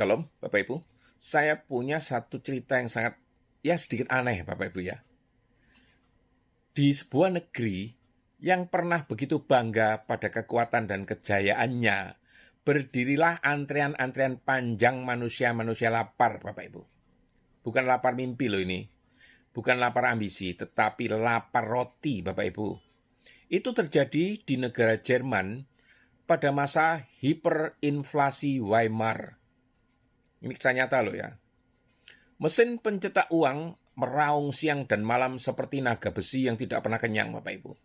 Shalom, Bapak Ibu. Saya punya satu cerita yang sangat, sedikit aneh, Bapak Ibu ya. Di sebuah negeri yang pernah begitu bangga pada kekuatan dan kejayaannya, berdirilah antrian-antrian panjang manusia-manusia lapar, Bapak Ibu. Bukan lapar mimpi loh ini. Bukan lapar ambisi, tetapi lapar roti, Bapak Ibu. Itu terjadi di negara Jerman pada masa hiperinflasi Weimar. Ini kisah nyata loh ya. Mesin pencetak uang meraung siang dan malam seperti naga besi yang tidak pernah kenyang, Bapak Ibu.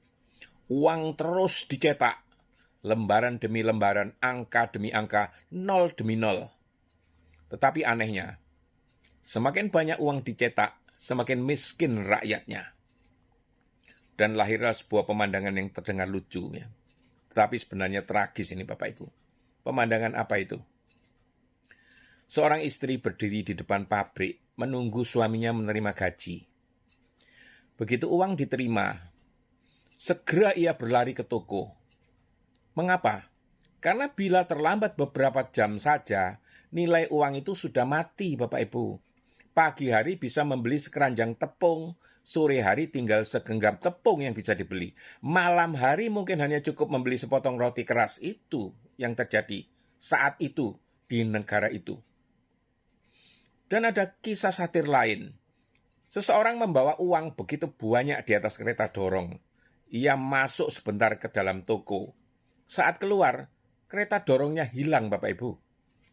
Uang terus dicetak, lembaran demi lembaran, angka demi angka, nol demi nol. Tetapi anehnya, semakin banyak uang dicetak, semakin miskin rakyatnya. Dan lahirlah sebuah pemandangan yang terdengar lucu ya. Tetapi sebenarnya tragis ini Bapak Ibu. Pemandangan apa itu? Seorang istri berdiri di depan pabrik, menunggu suaminya menerima gaji. Begitu uang diterima, segera ia berlari ke toko. Mengapa? Karena bila terlambat beberapa jam saja, nilai uang itu sudah mati, Bapak Ibu. Pagi hari bisa membeli sekeranjang tepung, sore hari tinggal segenggam tepung yang bisa dibeli. Malam hari mungkin hanya cukup membeli sepotong roti keras. Itu yang terjadi saat itu di negara itu. Dan ada kisah satir lain. Seseorang membawa uang begitu banyak di atas kereta dorong. Ia masuk sebentar ke dalam toko. Saat keluar, kereta dorongnya hilang, Bapak Ibu.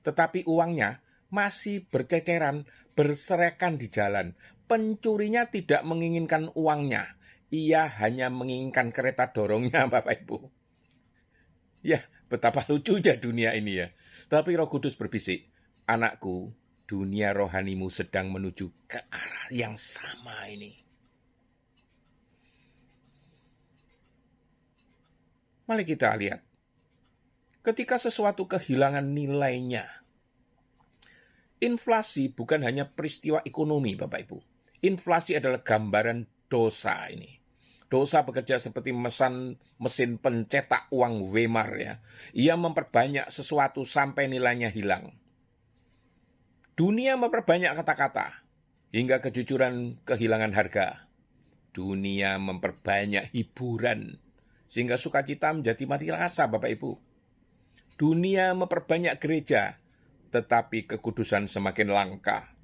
Tetapi uangnya masih berceceran, berserakan di jalan. Pencurinya tidak menginginkan uangnya. Ia hanya menginginkan kereta dorongnya, Bapak Ibu. Ya, betapa lucunya dunia ini ya. Tapi Roh Kudus berbisik, anakku, dunia rohanimu sedang menuju ke arah yang sama ini. Mari kita lihat. Ketika sesuatu kehilangan nilainya, inflasi bukan hanya peristiwa ekonomi, Bapak Ibu. Inflasi adalah gambaran dosa ini. Dosa bekerja seperti mesin pencetak uang Weimar ya. Ia memperbanyak sesuatu sampai nilainya hilang. Dunia memperbanyak kata-kata, hingga kejujuran kehilangan harga. Dunia memperbanyak hiburan, sehingga sukacita menjadi mati rasa, Bapak Ibu. Dunia memperbanyak gereja, tetapi kekudusan semakin langka.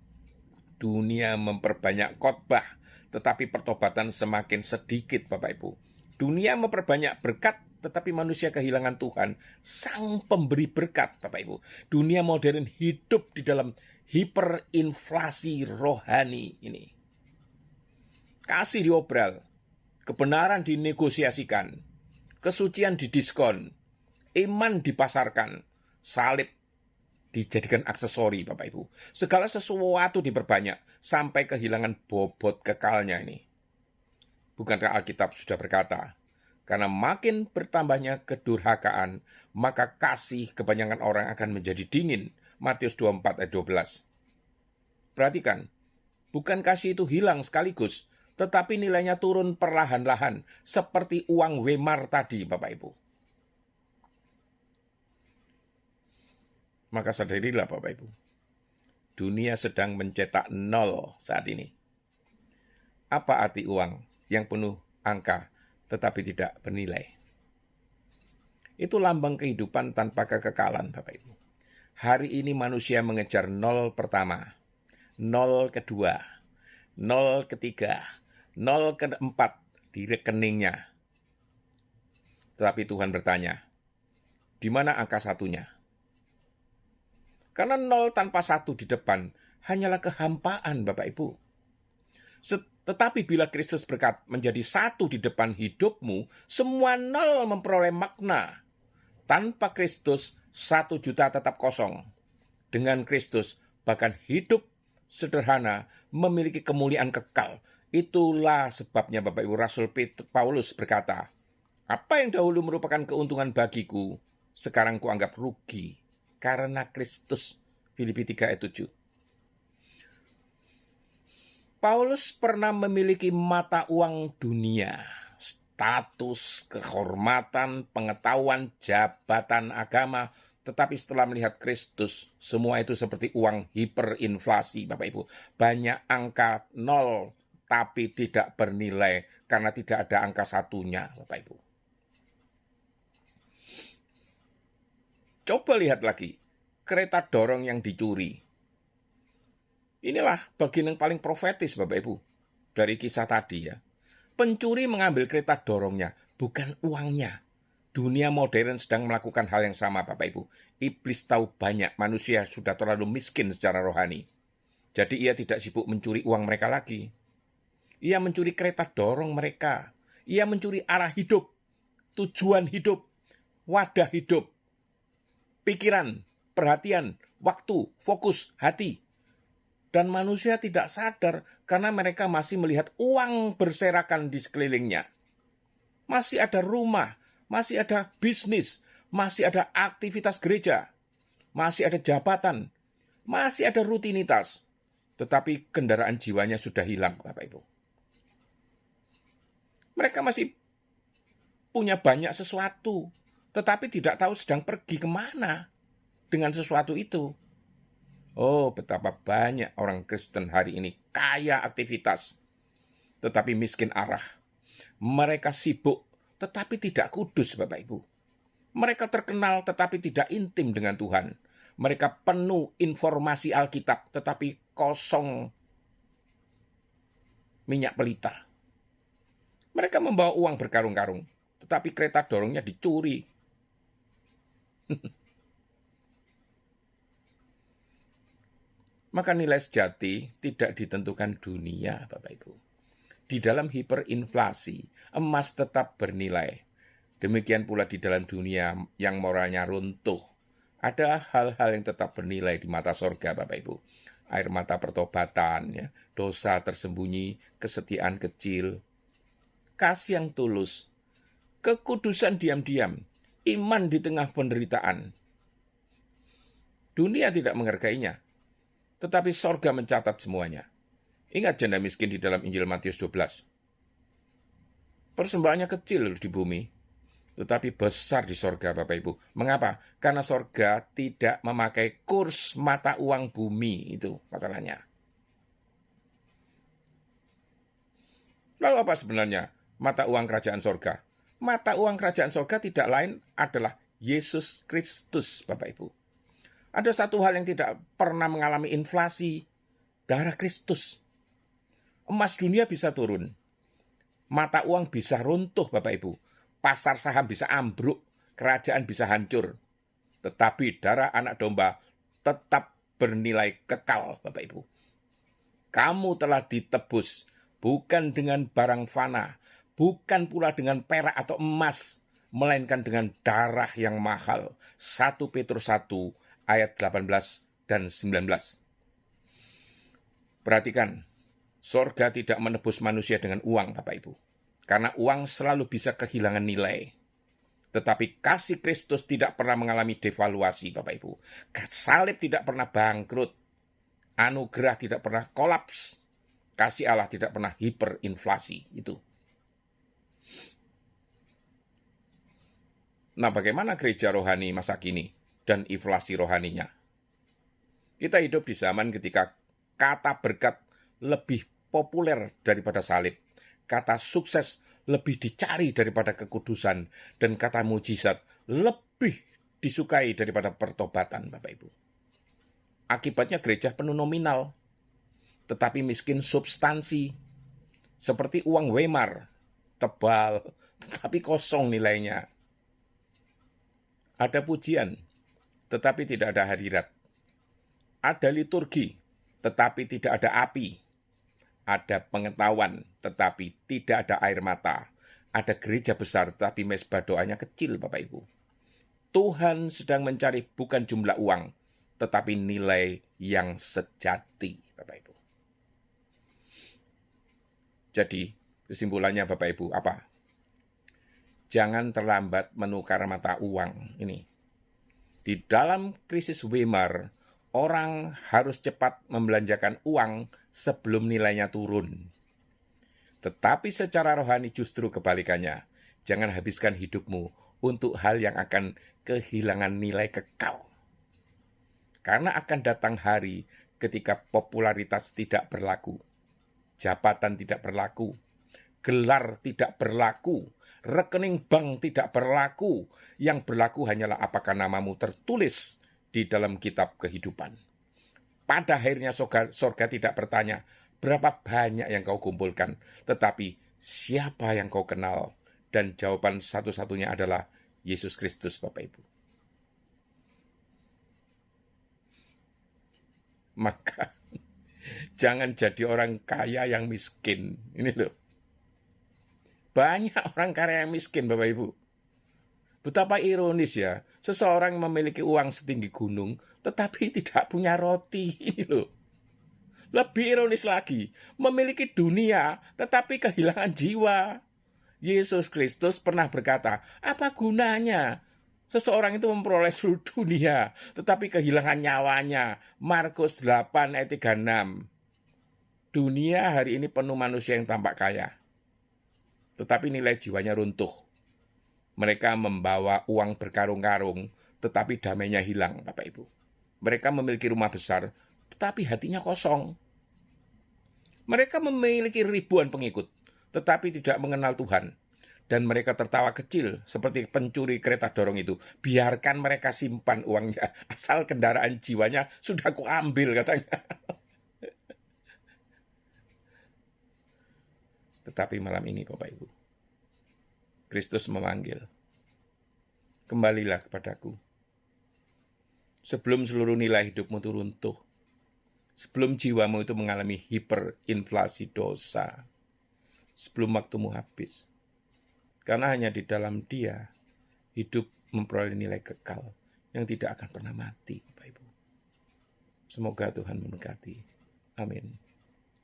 Dunia memperbanyak khotbah, tetapi pertobatan semakin sedikit, Bapak Ibu. Dunia memperbanyak berkat, tetapi manusia kehilangan Tuhan, sang pemberi berkat, Bapak Ibu. Dunia modern hidup di dalam hiperinflasi rohani ini. Kasih diobral, kebenaran dinegosiasikan, kesucian didiskon, iman dipasarkan, salib dijadikan aksesori, Bapak Ibu. Segala sesuatu diperbanyak sampai kehilangan bobot kekalnya ini. Bukankah Alkitab sudah berkata, karena makin bertambahnya kedurhakaan, maka kasih kebanyakan orang akan menjadi dingin. Matius 24 ayat 12. Perhatikan, bukan kasih itu hilang sekaligus, tetapi nilainya turun perlahan-lahan, seperti uang Weimar tadi, Bapak Ibu. Maka sadarilah Bapak Ibu, dunia sedang mencetak nol saat ini. Apa arti uang yang penuh angka tetapi tidak bernilai? Itu lambang kehidupan tanpa kekekalan, Bapak Ibu. Hari ini manusia mengejar nol pertama, nol kedua, nol ketiga, nol keempat di rekeningnya. Tetapi Tuhan bertanya, di mana angka satunya? Karena nol tanpa satu di depan hanyalah kehampaan, Bapak Ibu. Tetapi bila Kristus berkat menjadi satu di depan hidupmu, semua nol memperoleh makna. Tanpa Kristus, 1 juta tetap kosong. Dengan Kristus, bahkan hidup sederhana memiliki kemuliaan kekal. Itulah sebabnya Bapak Ibu Rasul Paulus berkata, apa yang dahulu merupakan keuntungan bagiku, sekarang kuanggap rugi karena Kristus. Filipi 3 ayat 7. Paulus pernah memiliki mata uang dunia, status, kehormatan, pengetahuan, jabatan agama, Tetapi setelah melihat Kristus, semua itu seperti uang hiperinflasi, Bapak Ibu. Banyak angka nol, tapi tidak bernilai karena tidak ada angka satunya, Bapak Ibu. Coba lihat lagi, kereta dorong yang dicuri. Inilah bagian yang paling profetis, Bapak Ibu, dari kisah tadi ya. Pencuri mengambil kereta dorongnya, bukan uangnya. Dunia modern sedang melakukan hal yang sama, Bapak Ibu. Iblis tahu banyak manusia sudah terlalu miskin secara rohani. Jadi ia tidak sibuk mencuri uang mereka lagi. Ia mencuri kereta dorong mereka. Ia mencuri arah hidup, tujuan hidup, wadah hidup, pikiran, perhatian, waktu, fokus, hati. Dan manusia tidak sadar karena mereka masih melihat uang berserakan di sekelilingnya. Masih ada rumah, masih ada bisnis, masih ada aktivitas gereja, masih ada jabatan, masih ada rutinitas. Tetapi kendaraan jiwanya sudah hilang, Bapak Ibu. Mereka masih punya banyak sesuatu, tetapi tidak tahu sedang pergi kemana dengan sesuatu itu. Oh, betapa banyak orang Kristen hari ini kaya aktivitas, tetapi miskin arah. Mereka sibuk, tetapi tidak kudus, Bapak Ibu. Mereka terkenal, tetapi tidak intim dengan Tuhan. Mereka penuh informasi Alkitab, tetapi kosong minyak pelita. Mereka membawa uang berkarung-karung, tetapi kereta dorongnya dicuri. Maka nilai sejati tidak ditentukan dunia, Bapak Ibu. Di dalam hiperinflasi, emas tetap bernilai. Demikian pula di dalam dunia yang moralnya runtuh. Ada hal-hal yang tetap bernilai di mata sorga, Bapak Ibu. Air mata pertobatan, ya, dosa tersembunyi, kesetiaan kecil, kasih yang tulus, kekudusan diam-diam, iman di tengah penderitaan. Dunia tidak menghargainya, tetapi sorga mencatat semuanya. Ingat janda miskin di dalam Injil Matius 12. Persembahannya kecil di bumi, tetapi besar di sorga, Bapak Ibu. Mengapa? Karena sorga tidak memakai kurs mata uang bumi, itu masalahnya. Lalu apa sebenarnya mata uang kerajaan sorga? Mata uang kerajaan sorga tidak lain adalah Yesus Kristus, Bapak Ibu. Ada satu hal yang tidak pernah mengalami inflasi, darah Kristus. Emas dunia bisa turun, mata uang bisa runtuh, Bapak Ibu. Pasar saham bisa ambruk, kerajaan bisa hancur. Tetapi darah anak domba tetap bernilai kekal, Bapak Ibu. Kamu telah ditebus, bukan dengan barang fana, bukan pula dengan perak atau emas, melainkan dengan darah yang mahal. 1 Petrus 1 ayat 18 dan 19. Perhatikan, sorga tidak menebus manusia dengan uang, Bapak Ibu. Karena uang selalu bisa kehilangan nilai. Tetapi kasih Kristus tidak pernah mengalami devaluasi, Bapak Ibu. Salib tidak pernah bangkrut. Anugerah tidak pernah kolaps. Kasih Allah tidak pernah hiperinflasi. Itu. Nah, bagaimana gereja rohani masa kini dan inflasi rohaninya? Kita hidup di zaman ketika kata berkat lebih populer daripada salib. Kata sukses lebih dicari daripada kekudusan. Dan kata mujizat lebih disukai daripada pertobatan, Bapak Ibu. Akibatnya gereja penuh nominal, tetapi miskin substansi. Seperti uang Weimar, tebal, tetapi kosong nilainya. Ada pujian, tetapi tidak ada hadirat. Ada liturgi, tetapi tidak ada api. Ada pengetahuan, tetapi tidak ada air mata. Ada gereja besar, tetapi mezbah doanya kecil, Bapak Ibu. Tuhan sedang mencari bukan jumlah uang, tetapi nilai yang sejati, Bapak Ibu. Jadi, kesimpulannya Bapak Ibu, apa? Jangan terlambat menukar mata uang ini. Di dalam krisis Weimar, orang harus cepat membelanjakan uang sebelum nilainya turun. Tetapi secara rohani justru kebalikannya. Jangan habiskan hidupmu untuk hal yang akan kehilangan nilai kekal. Karena akan datang hari ketika popularitas tidak berlaku, jabatan tidak berlaku, gelar tidak berlaku, rekening bank tidak berlaku. Yang berlaku hanyalah apakah namamu tertulis di dalam kitab kehidupan. Pada akhirnya sorga tidak bertanya, berapa banyak yang kau kumpulkan, tetapi siapa yang kau kenal? Dan jawaban satu-satunya adalah Yesus Kristus, Bapak Ibu. Maka jangan jadi orang kaya yang miskin. Ini loh. Banyak orang kaya yang miskin, Bapak Ibu. Betapa ironis ya, seseorang memiliki uang setinggi gunung, tetapi tidak punya roti. Ini loh. Lebih ironis lagi, memiliki dunia, tetapi kehilangan jiwa. Yesus Kristus pernah berkata, apa gunanya seseorang itu memperoleh seluruh dunia, tetapi kehilangan nyawanya. Markus 8 ayat 36. Dunia hari ini penuh manusia yang tampak kaya, tetapi nilai jiwanya runtuh. Mereka membawa uang berkarung-karung, tetapi damainya hilang, Bapak Ibu. Mereka memiliki rumah besar, tetapi hatinya kosong. Mereka memiliki ribuan pengikut, tetapi tidak mengenal Tuhan. Dan mereka tertawa kecil, seperti pencuri kereta dorong itu. Biarkan mereka simpan uangnya, asal kendaraan jiwanya sudah kuambil, katanya. Tetapi malam ini, Bapak Ibu, Kristus memanggil, kembalilah kepadaku. Sebelum seluruh nilai hidupmu itu runtuh, sebelum jiwamu itu mengalami hiperinflasi dosa, sebelum waktumu habis. Karena hanya di dalam Dia, hidup memperoleh nilai kekal yang tidak akan pernah mati, Bapak Ibu. Semoga Tuhan memberkati. Amin.